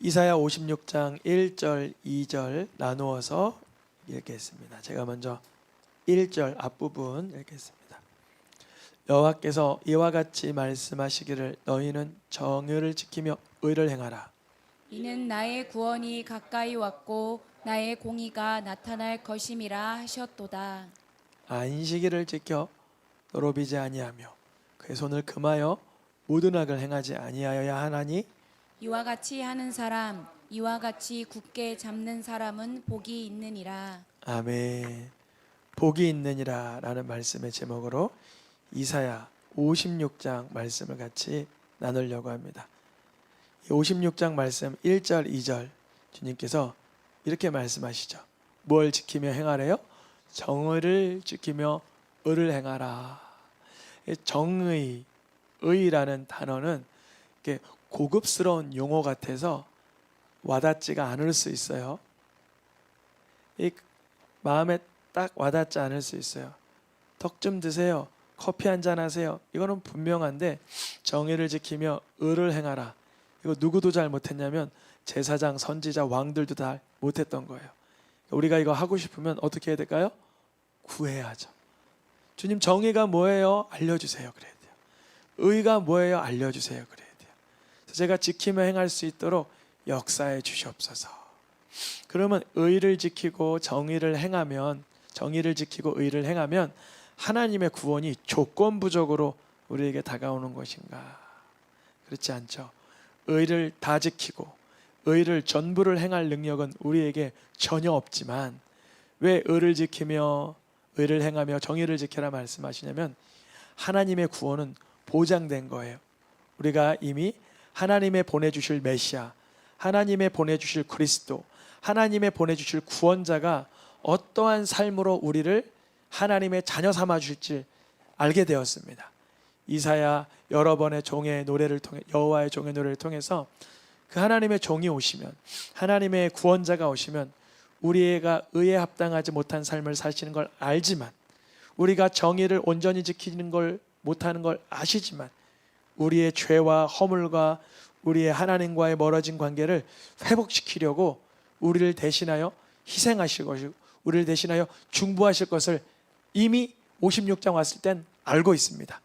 이사야 56장 1절, 2절 나누어서 읽겠습니다. 제가 먼저 1절 앞부분 읽겠습니다. 여호와께서 이와 같이 말씀하시기를 너희는 정의를 지키며 의를 행하라. 이는 나의 구원이 가까이 왔고 나의 공의가 나타날 것임이라 하셨도다. 안식일을 지켜 노로비지 아니하며 그의 손을 금하여 모든 악을 행하지 아니하여야 하나니 이와 같이 하는 사람, 이와 같이 굳게 잡는 사람은 복이 있느니라. 아멘. 복이 있느니라 라는 말씀의 제목으로 이사야 56장 말씀을 같이 나누려고 합니다. 56장 말씀 1절 2절 주님께서 이렇게 말씀하시죠. 뭘 지키며 행하래요? 정의를 지키며 의를 행하라. 정의, 의라는 단어는 이렇게 고급스러운 용어 같아서 와닿지가 않을 수 있어요. 이 마음에 딱 와닿지 않을 수 있어요. 덕 좀 드세요. 커피 한잔 하세요. 이거는 분명한데 정의를 지키며 의를 행하라. 이거 누구도 잘 못했냐면 제사장, 선지자, 왕들도 다 못했던 거예요. 우리가 이거 하고 싶으면 어떻게 해야 될까요? 구해야죠. 주님 정의가 뭐예요? 알려주세요. 그래야 돼요. 의가 뭐예요? 알려주세요. 그래야 돼요. 그래서 제가 지키며 행할 수 있도록 역사해 주시옵소서. 그러면 의를 지키고 정의를 행하면, 정의를 지키고 의를 행하면 하나님의 구원이 조건부적으로 우리에게 다가오는 것인가? 그렇지 않죠. 의를 다 지키고 의를 전부를 행할 능력은 우리에게 전혀 없지만 왜 의를 지키며 의를 행하며 정의를 지켜라 말씀하시냐면 하나님의 구원은 보장된 거예요. 우리가 이미 하나님의 보내주실 메시아, 하나님의 보내주실 그리스도, 하나님의 보내주실 구원자가 어떠한 삶으로 우리를 하나님의 자녀 삼아 주실지 알게 되었습니다. 이사야 여러 번의 종의 노래를 통해, 여호와의 종의 노래를 통해서 그 하나님의 종이 오시면, 하나님의 구원자가 오시면 우리가 의에 합당하지 못한 삶을 사시는 걸 알지만, 우리가 정의를 온전히 지키는 걸 못하는 걸 아시지만 우리의 죄와 허물과 우리의 하나님과의 멀어진 관계를 회복시키려고 우리를 대신하여 희생하실 것이고 우리를 대신하여 중보하실 것을 이미 56장 왔을 땐 알고 있습니다.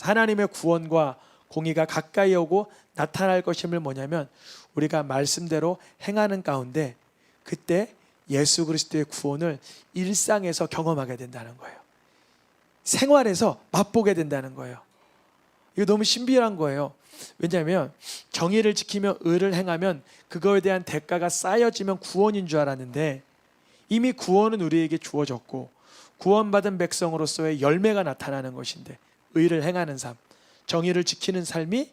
하나님의 구원과 공의가 가까이 오고 나타날 것임을 뭐냐면 우리가 말씀대로 행하는 가운데 그때 예수 그리스도의 구원을 일상에서 경험하게 된다는 거예요. 생활에서 맛보게 된다는 거예요. 이거 너무 신비한 거예요. 왜냐하면 정의를 지키며 의를 행하면 그거에 대한 대가가 쌓여지면 구원인 줄 알았는데 이미 구원은 우리에게 주어졌고 구원받은 백성으로서의 열매가 나타나는 것인데 의를 행하는 삶, 정의를 지키는 삶이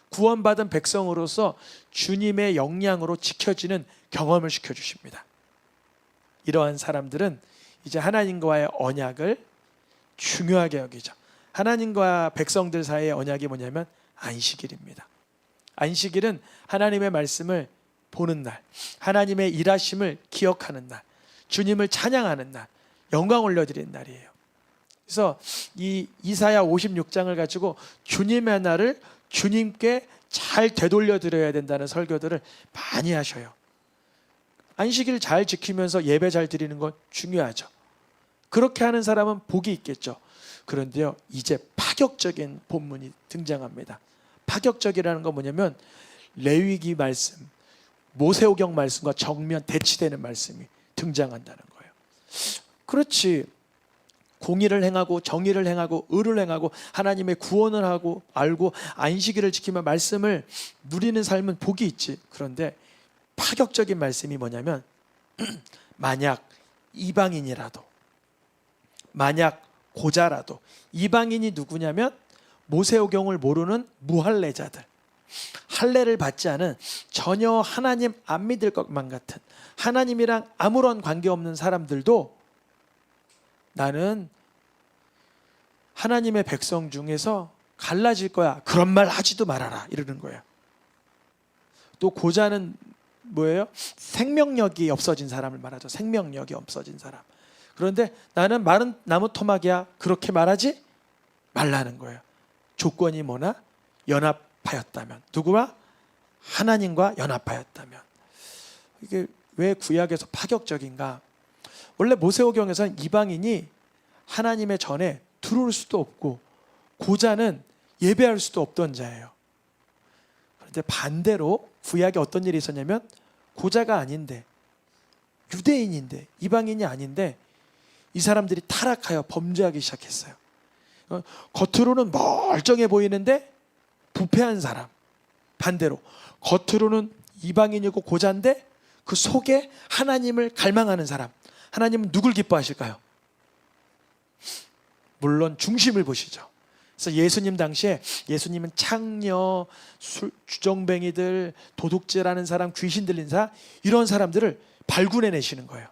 구원받은 백성으로서 주님의 영향으로 지켜지는 경험을 시켜주십니다. 이러한 사람들은 이제 하나님과의 언약을 중요하게 여기죠. 하나님과 백성들 사이의 언약이 뭐냐면 안식일입니다. 안식일은 하나님의 말씀을 보는 날, 하나님의 일하심을 기억하는 날, 주님을 찬양하는 날, 영광 올려드리는 날이에요. 그래서 이 이사야 56장을 가지고 주님의 날을 주님께 잘 되돌려 드려야 된다는 설교들을 많이 하셔요. 안식일 잘 지키면서 예배 잘 드리는 건 중요하죠. 그렇게 하는 사람은 복이 있겠죠. 그런데요, 이제 파격적인 본문이 등장합니다. 파격적이라는 건 뭐냐면 레위기 말씀, 모세오경 말씀과 정면 대치되는 말씀이 등장한다는 거예요. 그렇지, 공의를 행하고 정의를 행하고 의를 행하고 하나님의 구원을 하고 알고 안식일을 지키며 말씀을 누리는 삶은 복이 있지. 그런데 파격적인 말씀이 뭐냐면 만약 이방인이라도, 만약 고자라도, 이방인이 누구냐면 모세오경을 모르는 무할례자들, 할례를 받지 않은 전혀 하나님 안 믿을 것만 같은 하나님이랑 아무런 관계없는 사람들도 나는 하나님의 백성 중에서 갈라질 거야. 그런 말 하지도 말아라. 이러는 거예요. 또 고자는 뭐예요? 생명력이 없어진 사람을 말하죠. 생명력이 없어진 사람. 그런데 나는 마른 나무 토막이야. 그렇게 말하지 말라는 거예요. 조건이 뭐나? 연합하였다면. 누구와? 하나님과 연합하였다면. 이게 왜 구약에서 파격적인가? 원래 모세오경에서는 이방인이 하나님의 전에 들어올 수도 없고 고자는 예배할 수도 없던 자예요. 그런데 반대로 구약에 어떤 일이 있었냐면 고자가 아닌데, 유대인인데, 이방인이 아닌데 이 사람들이 타락하여 범죄하기 시작했어요. 겉으로는 멀쩡해 보이는데 부패한 사람, 반대로 겉으로는 이방인이고 고자인데 그 속에 하나님을 갈망하는 사람. 하나님은 누굴 기뻐하실까요? 물론 중심을 보시죠. 그래서 예수님 당시에 예수님은 창녀, 주정뱅이들, 도둑질하는 사람, 귀신 들린 사람, 이런 사람들을 발굴해내시는 거예요.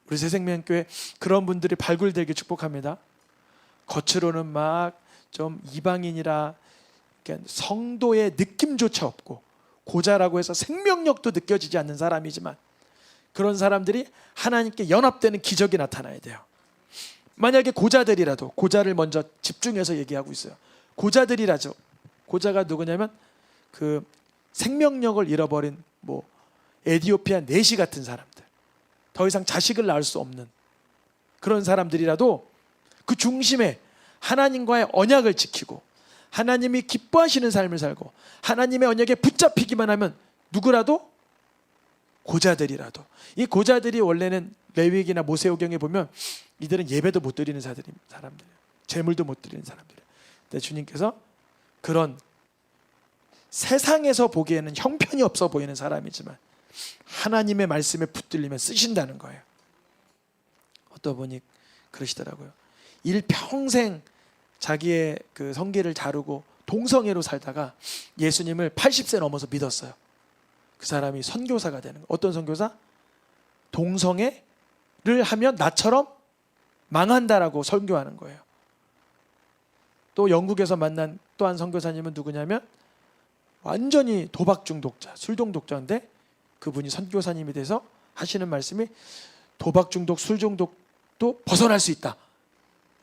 우리 새생명교회 그런 분들이 발굴되길 축복합니다. 겉으로는 막 좀 이방인이라 성도의 느낌조차 없고 고자라고 해서 생명력도 느껴지지 않는 사람이지만 그런 사람들이 하나님께 연합되는 기적이 나타나야 돼요. 만약에 고자들이라도, 고자를 먼저 집중해서 얘기하고 있어요. 고자들이라죠. 고자가 누구냐면 그 생명력을 잃어버린 뭐 에디오피아 내시 같은 사람들, 더 이상 자식을 낳을 수 없는 그런 사람들이라도 그 중심에 하나님과의 언약을 지키고 하나님이 기뻐하시는 삶을 살고 하나님의 언약에 붙잡히기만 하면 누구라도, 고자들이라도, 이 고자들이 원래는 레위기나 모세오경에 보면 이들은 예배도 못 드리는 사람들이에요. 제물도 못 드리는 사람들이에요. 근데 주님께서 그런 세상에서 보기에는 형편이 없어 보이는 사람이지만 하나님의 말씀에 붙들리면 쓰신다는 거예요. 어떤 분이 그러시더라고요. 일평생 자기의 그 성기를 자르고 동성애로 살다가 예수님을 80세 넘어서 믿었어요. 그 사람이 선교사가 되는 거예요. 어떤 선교사? 동성애를 하면 나처럼 망한다라고 선교하는 거예요. 또 영국에서 만난 또 한 선교사님은 누구냐면 완전히 도박 중독자, 술 중독자인데 그분이 선교사님이 돼서 하시는 말씀이 도박 중독, 술 중독도 벗어날 수 있다,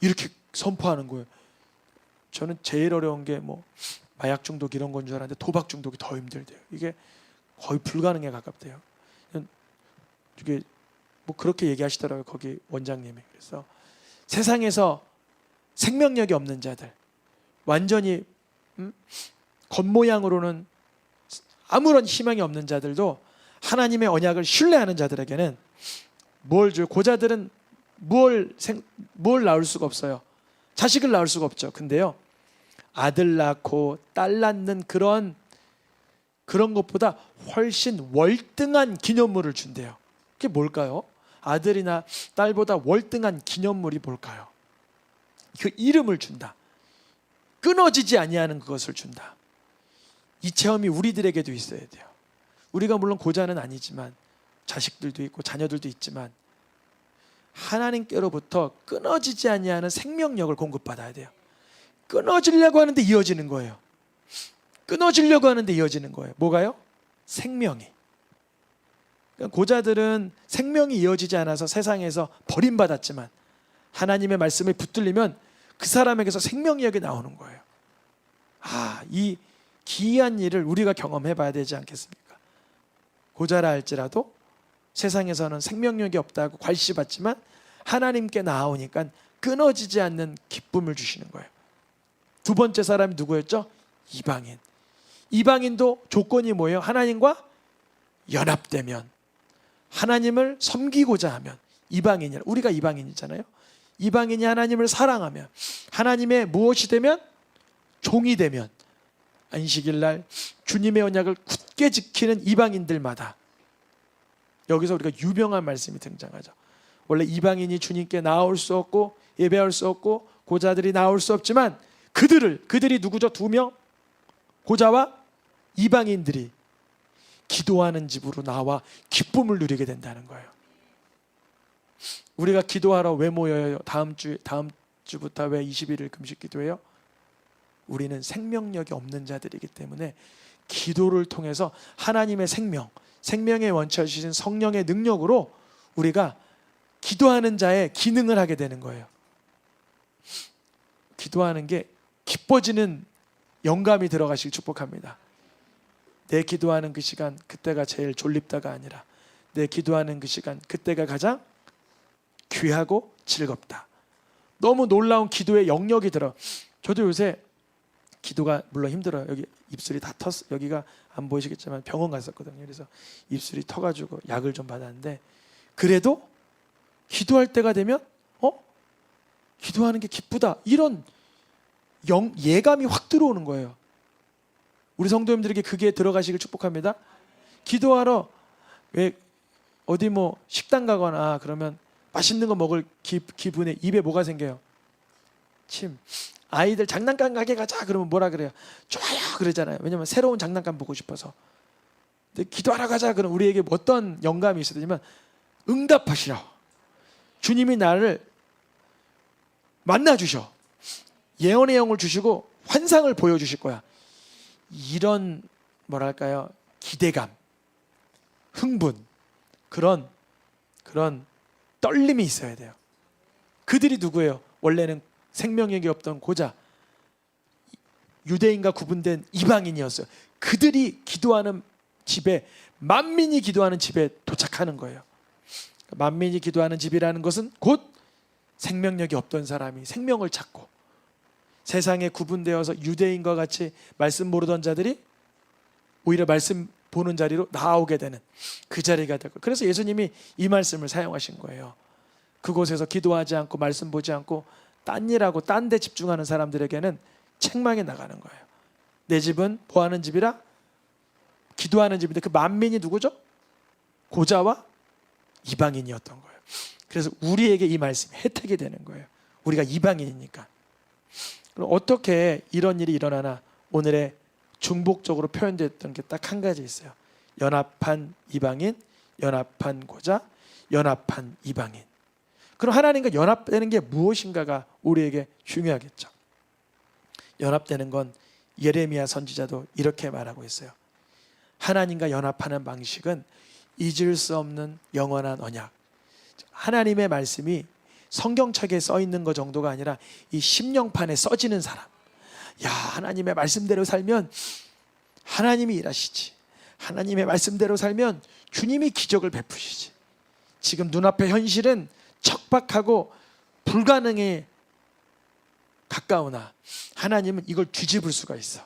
이렇게 선포하는 거예요. 저는 제일 어려운 게 뭐 마약 중독 이런 건 줄 알았는데 도박 중독이 더 힘들대요. 이게 거의 불가능에 가깝대요. 이게 뭐 그렇게 얘기하시더라고요, 거기 원장님이. 그래서 세상에서 생명력이 없는 자들, 완전히 겉모양으로는 아무런 희망이 없는 자들도 하나님의 언약을 신뢰하는 자들에게는 뭘 줘요? 고자들은 뭘 낳을 수가 없어요. 자식을 낳을 수가 없죠. 근데요, 아들 낳고 딸 낳는 그런 것보다 훨씬 월등한 기념물을 준대요. 그게 뭘까요? 아들이나 딸보다 월등한 기념물이 뭘까요? 그 이름을 준다. 끊어지지 아니하는 그것을 준다. 이 체험이 우리들에게도 있어야 돼요. 우리가 물론 고자는 아니지만 자식들도 있고 자녀들도 있지만 하나님께로부터 끊어지지 아니하는 생명력을 공급받아야 돼요. 끊어지려고 하는데 이어지는 거예요. 끊어지려고 하는데 이어지는 거예요. 뭐가요? 생명이. 그러니까 고자들은 생명이 이어지지 않아서 세상에서 버림받았지만 하나님의 말씀에 붙들리면 그 사람에게서 생명력이 나오는 거예요. 이 기이한 일을 우리가 경험해 봐야 되지 않겠습니까? 고자라 할지라도 세상에서는 생명력이 없다고 괄시받지만 하나님께 나아오니까 끊어지지 않는 기쁨을 주시는 거예요. 두 번째 사람이 누구였죠? 이방인. 이방인도 조건이 뭐예요? 하나님과 연합되면, 하나님을 섬기고자 하면. 이방인이, 우리가 이방인이잖아요. 이방인이 하나님을 사랑하면, 하나님의 무엇이 되면? 종이 되면, 안식일 날 주님의 언약을 굳게 지키는 이방인들마다, 여기서 우리가 유명한 말씀이 등장하죠. 원래 이방인이 주님께 나올 수 없고 예배할 수 없고 고자들이 나올 수 없지만 그들이 누구죠? 두 명, 고자와 이방인들이 기도하는 집으로 나와 기쁨을 누리게 된다는 거예요. 우리가 기도하러 왜 모여요? 다음 주부터 왜 21일 금식 기도해요? 우리는 생명력이 없는 자들이기 때문에 기도를 통해서 하나님의 생명의 원천이신 성령의 능력으로 우리가 기도하는 자의 기능을 하게 되는 거예요. 기도하는 게 기뻐지는 영감이 들어가시길 축복합니다. 내 기도하는 그 시간 그때가 제일 졸립다가 아니라 내 기도하는 그 시간 그때가 가장 귀하고 즐겁다. 너무 놀라운 기도의 영역이 들어. 저도 요새 기도가 물론 힘들어요. 여기 입술이 다 텄, 여기가 안 보이시겠지만 병원 갔었거든요. 그래서 입술이 터가지고 약을 좀 받았는데, 그래도 기도할 때가 되면 기도하는 게 기쁘다, 이런 예감이 확 들어오는 거예요. 우리 성도님들에게 그게 들어가시길 축복합니다. 기도하러 왜 어디 뭐 식당 가거나 그러면 맛있는 거 먹을 기분에 입에 뭐가 생겨요? 침. 아이들 장난감 가게 가자 그러면 뭐라 그래요? 좋아요 그러잖아요. 왜냐면 새로운 장난감 보고 싶어서. 근데 기도하러 가자 그럼 우리에게 어떤 영감이 있어야 되냐면 응답하시라. 주님이 나를 만나주셔. 예언의 영을 주시고 환상을 보여주실 거야. 이런 뭐랄까요? 기대감, 흥분, 그런 떨림이 있어야 돼요. 그들이 누구예요? 원래는 생명력이 없던 고자, 유대인과 구분된 이방인이었어요. 그들이 기도하는 집에, 만민이 기도하는 집에 도착하는 거예요. 만민이 기도하는 집이라는 것은 곧 생명력이 없던 사람이 생명을 찾고, 세상에 구분되어서 유대인과 같이 말씀 모르던 자들이 오히려 말씀 보는 자리로 나오게 되는 그 자리가 되고, 그래서 예수님이 이 말씀을 사용하신 거예요. 그곳에서 기도하지 않고 말씀 보지 않고 딴 일하고 딴 데 집중하는 사람들에게는 책망이 나가는 거예요. 내 집은 뭐 하는 집이라? 기도하는 집인데, 그 만민이 누구죠? 고자와 이방인이었던 거예요. 그래서 우리에게 이 말씀이 혜택이 되는 거예요. 우리가 이방인이니까. 그럼 어떻게 이런 일이 일어나나? 오늘의 중복적으로 표현됐던 게 딱 한 가지 있어요. 연합한 이방인, 연합한 고자, 연합한 이방인. 그럼 하나님과 연합되는 게 무엇인가가 우리에게 중요하겠죠. 연합되는 건 예레미야 선지자도 이렇게 말하고 있어요. 하나님과 연합하는 방식은 잊을 수 없는 영원한 언약. 하나님의 말씀이 성경책에 써 있는 것 정도가 아니라 이 심령판에 써지는 사람. 야, 하나님의 말씀대로 살면 하나님이 일하시지. 하나님의 말씀대로 살면 주님이 기적을 베푸시지. 지금 눈앞의 현실은 척박하고 불가능에 가까우나 하나님은 이걸 뒤집을 수가 있어.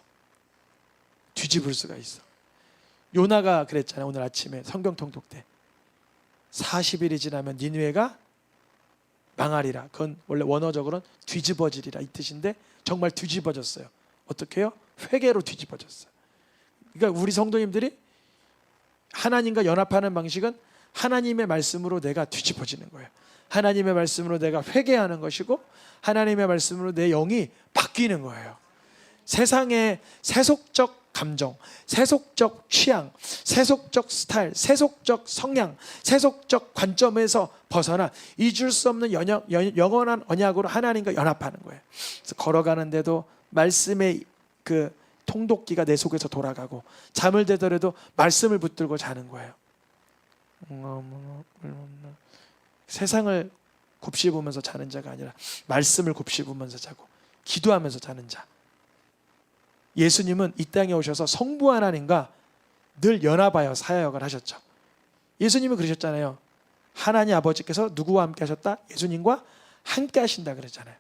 뒤집을 수가 있어. 요나가 그랬잖아요. 오늘 아침에 성경 통독 때 40일이 지나면 니느웨가 망하리라. 그건 원래 원어적으로는 뒤집어지리라 이 뜻인데 정말 뒤집어졌어요. 어떻게 해요? 회개로 뒤집어졌어요. 그러니까 우리 성도님들이 하나님과 연합하는 방식은 하나님의 말씀으로 내가 뒤집어지는 거예요. 하나님의 말씀으로 내가 회개하는 것이고, 하나님의 말씀으로 내 영이 바뀌는 거예요. 세상의 세속적 감정, 세속적 취향, 세속적 스타일, 세속적 성향, 세속적 관점에서 벗어나 잊을 수 없는 영원한 언약으로 하나님과 연합하는 거예요. 그래서 걸어가는데도 말씀의 그 통독기가 내 속에서 돌아가고, 잠을 자더라도 말씀을 붙들고 자는 거예요. 세상을 곱씹으면서 자는 자가 아니라 말씀을 곱씹으면서 자고 기도하면서 자는 자. 예수님은 이 땅에 오셔서 성부 하나님과 늘 연합하여 사역을 하셨죠. 예수님은 그러셨잖아요. 하나님 아버지께서 누구와 함께 하셨다? 예수님과 함께 하신다 그랬잖아요.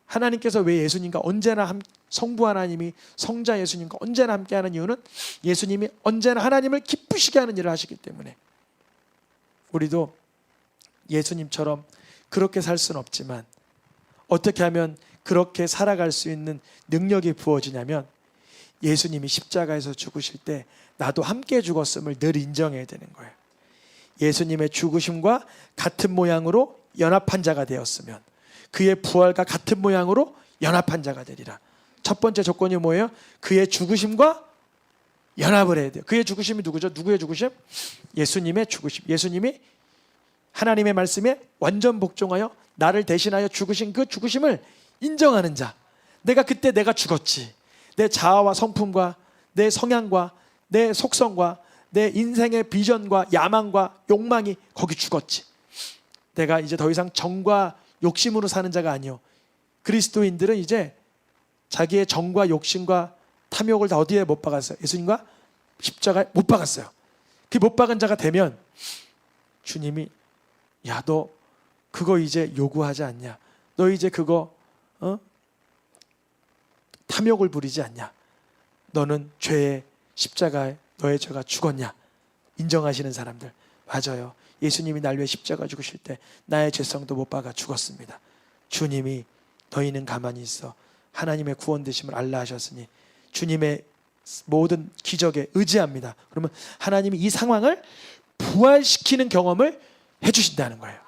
하나님께서 왜 예수님과 언제나 성부 하나님이 성자 예수님과 언제나 함께하는 이유는 예수님이 언제나 하나님을 기쁘시게 하는 일을 하시기 때문에. 우리도 예수님처럼 그렇게 살 수는 없지만 어떻게 하면 그렇게 살아갈 수 있는 능력이 부어지냐면, 예수님이 십자가에서 죽으실 때 나도 함께 죽었음을 늘 인정해야 되는 거예요. 예수님의 죽으심과 같은 모양으로 연합한 자가 되었으면 그의 부활과 같은 모양으로 연합한 자가 되리라. 첫 번째 조건이 뭐예요? 그의 죽으심과 연합을 해야 돼요. 그의 죽으심이 누구죠? 누구의 죽으심? 예수님의 죽으심. 예수님이 하나님의 말씀에 완전 복종하여 나를 대신하여 죽으신 그 죽으심을 인정하는 자. 내가 그때 내가 죽었지. 내 자아와 성품과 내 성향과 내 속성과 내 인생의 비전과 야망과 욕망이 거기 죽었지. 내가 이제 더 이상 정과 욕심으로 사는 자가 아니요. 그리스도인들은 이제 자기의 정과 욕심과 탐욕을 다 어디에 못 박았어요? 예수님과 십자가에 못 박았어요. 그 못 박은 자가 되면 주님이 야, 너 그거 이제 요구하지 않냐? 너 이제 그거 탐욕을 부리지 않냐? 너는 죄의 십자가에 너의 죄가 죽었냐? 인정하시는 사람들. 맞아요. 예수님이 날 위해 십자가 죽으실 때 나의 죄성도 못 박아 죽었습니다. 주님이 너희는 가만히 있어 하나님의 구원 되심을 알라 하셨으니 주님의 모든 기적에 의지합니다. 그러면 하나님이 이 상황을 부활시키는 경험을 해주신다는 거예요.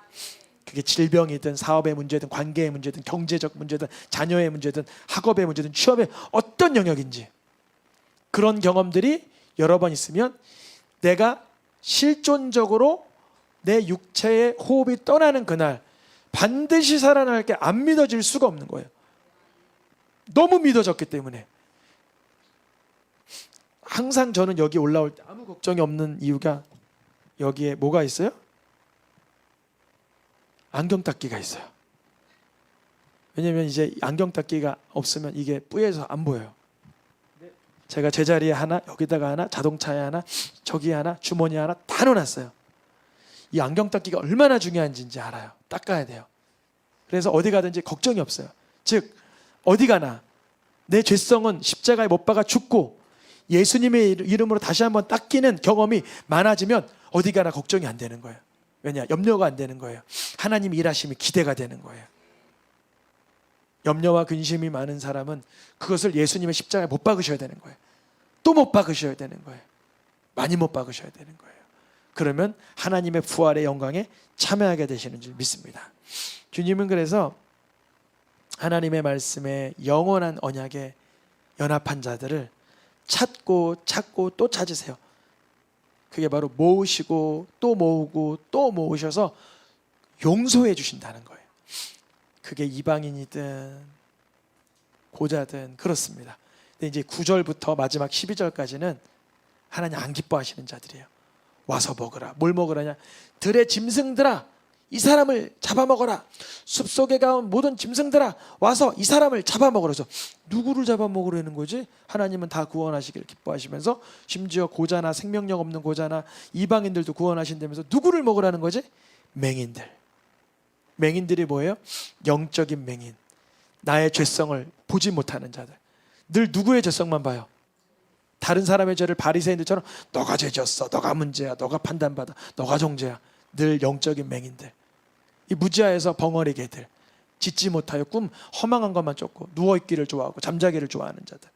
그게 질병이든 사업의 문제든 관계의 문제든 경제적 문제든 자녀의 문제든 학업의 문제든 취업의 어떤 영역인지 그런 경험들이 여러 번 있으면 내가 실존적으로 내 육체의 호흡이 떠나는 그날 반드시 살아날 게 안 믿어질 수가 없는 거예요. 너무 믿어졌기 때문에. 항상 저는 여기 올라올 때 아무 걱정이 없는 이유가 여기에 뭐가 있어요? 안경 닦기가 있어요. 왜냐하면 이제 안경 닦기가 없으면 이게 뿌얘서 안 보여요. 제가 제자리에 하나, 여기다가 하나, 자동차에 하나, 저기 하나, 주머니에 하나 다 넣어놨어요. 이 안경 닦기가 얼마나 중요한지 알아요. 닦아야 돼요. 그래서 어디 가든지 걱정이 없어요. 즉 어디 가나 내 죄성은 십자가에 못 박아 죽고 예수님의 이름으로 다시 한번 닦이는 경험이 많아지면 어디 가나 걱정이 안 되는 거예요. 왜냐? 염려가 안 되는 거예요. 하나님 일하심이 기대가 되는 거예요. 염려와 근심이 많은 사람은 그것을 예수님의 십자가에 못 박으셔야 되는 거예요. 또 못 박으셔야 되는 거예요. 많이 못 박으셔야 되는 거예요. 그러면 하나님의 부활의 영광에 참여하게 되시는 줄 믿습니다. 주님은 그래서 하나님의 말씀에 영원한 언약에 연합한 자들을 찾고 찾고 또 찾으세요. 그게 바로 모으시고 또 모으고 또 모으셔서 용서해 주신다는 거예요. 그게 이방인이든 고자든 그렇습니다. 근데 이제 9절부터 마지막 12절까지는 하나님 안 기뻐하시는 자들이에요. 와서 먹으라. 뭘 먹으라냐? 들의 짐승들아, 이 사람을 잡아먹어라. 숲속에 가온 모든 짐승들아, 와서 이 사람을 잡아먹으라서. 누구를 잡아먹으라는 거지? 하나님은 다 구원하시기를 기뻐하시면서 심지어 고자나 생명력 없는 고자나 이방인들도 구원하신다면서 누구를 먹으라는 거지? 맹인들. 맹인들이 뭐예요? 영적인 맹인. 나의 죄성을 보지 못하는 자들. 늘 누구의 죄성만 봐요? 다른 사람의 죄를 바리새인들처럼 너가 죄졌어, 너가 문제야, 너가 판단받아, 너가 정죄야. 늘 영적인 맹인들. 이 무지하에서 벙어리 개들. 짓지 못하여 꿈 허망한 것만 쫓고 누워있기를 좋아하고 잠자기를 좋아하는 자들.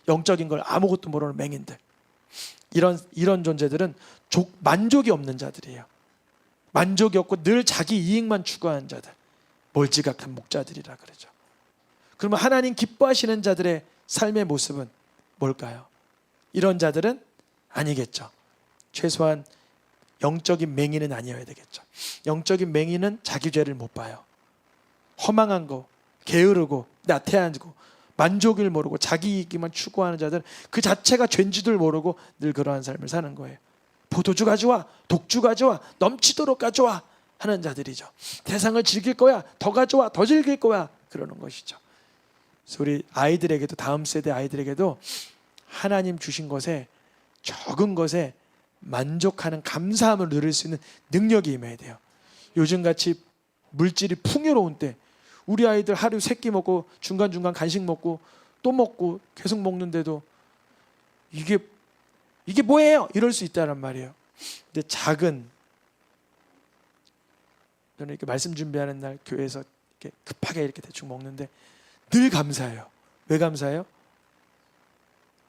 영적인 걸 아무것도 모르는 맹인들. 이런 존재들은 만족이 없는 자들이에요. 만족이 없고 늘 자기 이익만 추구하는 자들. 몰지각한 목자들이라 그러죠. 그러면 하나님 기뻐하시는 자들의 삶의 모습은 뭘까요? 이런 자들은 아니겠죠. 최소한 영적인 맹인은 아니어야 되겠죠. 영적인 맹인은 자기 죄를 못 봐요. 허망한 거, 게으르고 나태하고 만족을 모르고 자기 이익만 추구하는 자들은 그 자체가 죄인 줄 모르고 늘 그러한 삶을 사는 거예요. 포도주가 좋아, 독주가 좋아, 넘치도록 가져와 하는 자들이죠. 세상을 즐길 거야, 더 가져와, 더 즐길 거야 그러는 것이죠. 그래서 우리 아이들에게도, 다음 세대 아이들에게도 하나님 주신 것에, 적은 것에 만족하는 감사함을 누릴 수 있는 능력이 임해야 돼요. 요즘같이 물질이 풍요로운 때 우리 아이들 하루 3끼 먹고 중간중간 간식 먹고 또 먹고 계속 먹는데도 이게 뭐예요? 이럴 수 있다는 말이에요. 근데 저는 이렇게 말씀 준비하는 날 교회에서 이렇게 급하게 이렇게 대충 먹는데 늘 감사해요. 왜 감사해요?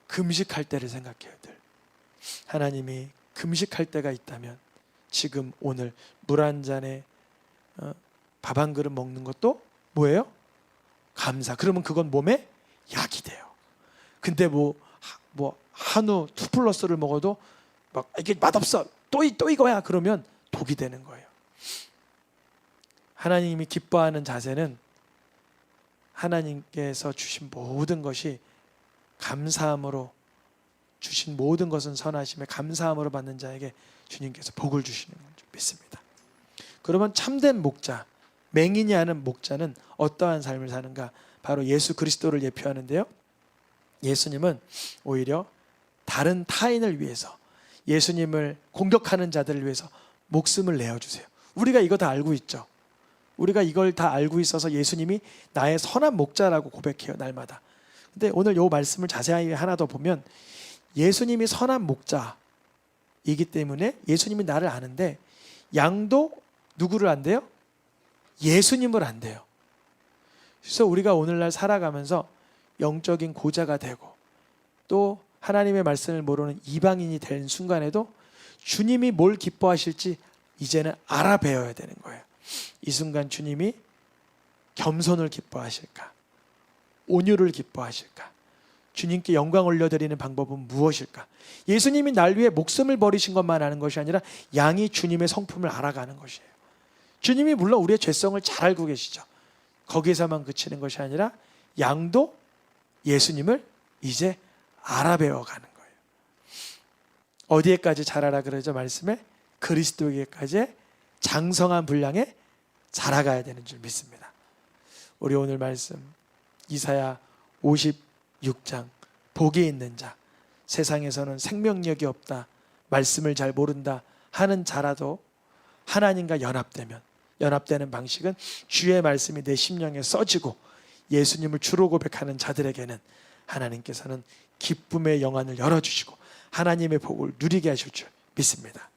금식할 때를 생각해요. 늘 하나님이 금식할 때가 있다면 지금 오늘 물 한 잔에 밥 한 그릇 먹는 것도 뭐예요? 감사. 그러면 그건 몸에 약이 돼요. 근데 뭐 한우 2+를 먹어도 막 이게 맛없어, 또 이거야 그러면 독이 되는 거예요. 하나님이 기뻐하는 자세는 하나님께서 주신 모든 것이 감사함으로, 주신 모든 것은 선하심에 감사함으로 받는 자에게 주님께서 복을 주시는 줄 믿습니다. 그러면 참된 목자, 맹인이 아는 목자는 어떠한 삶을 사는가? 바로 예수 그리스도를 예표하는데요. 예수님은 오히려 다른 타인을 위해서, 예수님을 공격하는 자들을 위해서 목숨을 내어주세요. 우리가 이거 다 알고 있죠. 우리가 이걸 다 알고 있어서 예수님이 나의 선한 목자라고 고백해요, 날마다. 근데 오늘 이 말씀을 자세히 하나 더 보면 예수님이 선한 목자이기 때문에 예수님이 나를 아는데, 양도 누구를 안대요? 예수님을 안대요. 그래서 우리가 오늘날 살아가면서 영적인 고자가 되고 또 하나님의 말씀을 모르는 이방인이 된 순간에도 주님이 뭘 기뻐하실지 이제는 알아배워야 되는 거예요. 이 순간 주님이 겸손을 기뻐하실까? 온유를 기뻐하실까? 주님께 영광 올려드리는 방법은 무엇일까? 예수님이 날 위해 목숨을 버리신 것만 아는 것이 아니라 양이 주님의 성품을 알아가는 것이에요. 주님이 물론 우리의 죄성을 잘 알고 계시죠. 거기에서만 그치는 것이 아니라 양도 예수님을 이제 알아배워가는 거예요. 어디에까지 자라라 그러죠? 말씀에 그리스도에게까지 장성한 분량에 자라가야 되는 줄 믿습니다. 우리 오늘 말씀 이사야 56장, 복이 있는 자, 세상에서는 생명력이 없다, 말씀을 잘 모른다 하는 자라도 하나님과 연합되는 방식은 주의 말씀이 내 심령에 써지고 예수님을 주로 고백하는 자들에게는 하나님께서는 기쁨의 영안을 열어주시고 하나님의 복을 누리게 하실 줄 믿습니다.